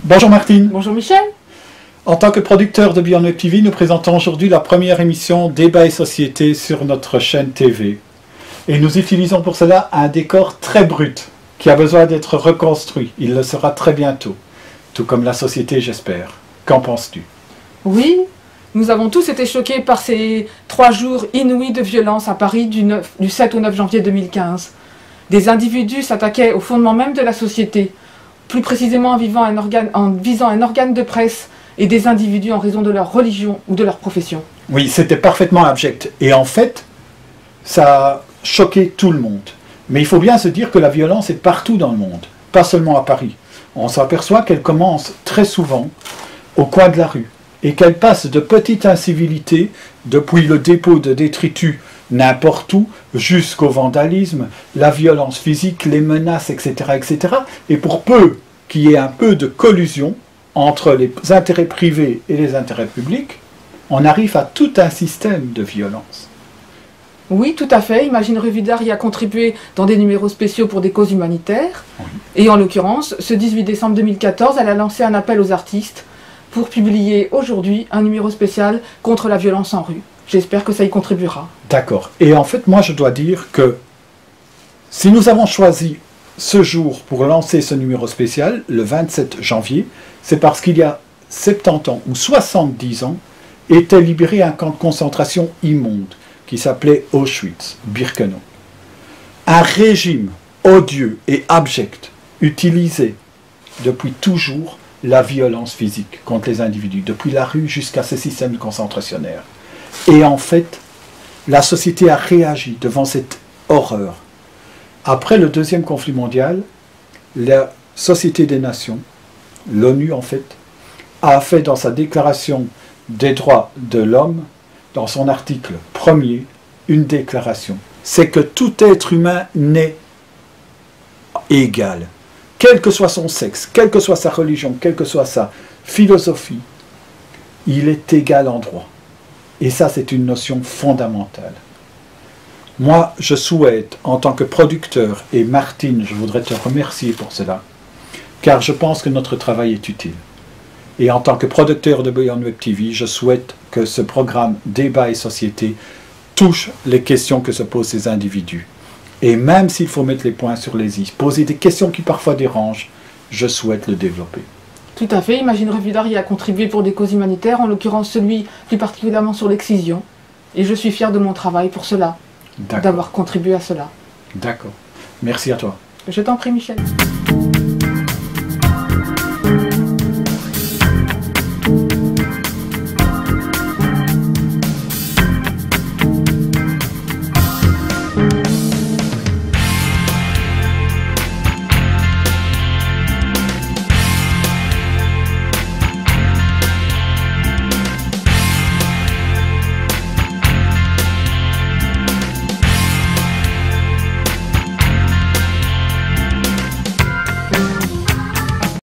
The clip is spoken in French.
Bonjour Martine. Bonjour Michel. En tant que producteur de Beyond Web TV, nous présentons aujourd'hui la première émission Débat et Société sur notre chaîne TV. Et nous utilisons pour cela un décor très brut, qui a besoin d'être reconstruit. Il le sera très bientôt. Tout comme la société, j'espère. Qu'en penses-tu? Oui, nous avons tous été choqués par ces 3 jours inouïs de violence à Paris du 7 au 9 janvier 2015. Des individus s'attaquaient au fondement même de la société, plus précisément en visant un organe de presse et des individus en raison de leur religion ou de leur profession. Oui, c'était parfaitement abject. Et en fait, ça a choqué tout le monde. Mais il faut bien se dire que la violence est partout dans le monde, pas seulement à Paris. On s'aperçoit qu'elle commence très souvent au coin de la rue et qu'elle passe de petites incivilités, depuis le dépôt de détritus n'importe où, jusqu'au vandalisme, la violence physique, les menaces, etc., etc. Et pour peu qu'il y ait un peu de collusion entre les intérêts privés et les intérêts publics, on arrive à tout un système de violence. Oui, tout à fait. Imagine Rue Vidar y a contribué dans des numéros spéciaux pour des causes humanitaires. Oui. Et en l'occurrence, ce 18 décembre 2014, elle a lancé un appel aux artistes pour publier aujourd'hui un numéro spécial contre la violence en rue. J'espère que ça y contribuera. D'accord. Et en fait, moi, je dois dire que si nous avons choisi ce jour pour lancer ce numéro spécial, le 27 janvier, c'est parce qu'il y a 70 ans ou 70 ans, était libéré un camp de concentration immonde qui s'appelait Auschwitz-Birkenau. Un régime odieux et abject utilisait depuis toujours la violence physique contre les individus, depuis la rue jusqu'à ce système concentrationnaire. Et en fait, la société a réagi devant cette horreur. Après le deuxième conflit mondial, la Société des Nations, l'ONU en fait, a fait dans sa déclaration des droits de l'homme, dans son article 1er, une déclaration. C'est que tout être humain naît égal. Quel que soit son sexe, quelle que soit sa religion, quelle que soit sa philosophie, il est égal en droit. Et ça, c'est une notion fondamentale. Moi, je souhaite, en tant que producteur, et Martine, je voudrais te remercier pour cela, car je pense que notre travail est utile. Et en tant que producteur de Beyond Web TV, je souhaite que ce programme Débat et Société touche les questions que se posent ces individus. Et même s'il faut mettre les points sur les i, poser des questions qui parfois dérangent, je souhaite le développer. Tout à fait. Imagine Rue Vidar y a contribué pour des causes humanitaires, en l'occurrence celui plus particulièrement sur l'excision. Et je suis fier de mon travail pour cela, d'avoir contribué à cela. D'accord. Merci à toi. Je t'en prie, Michel.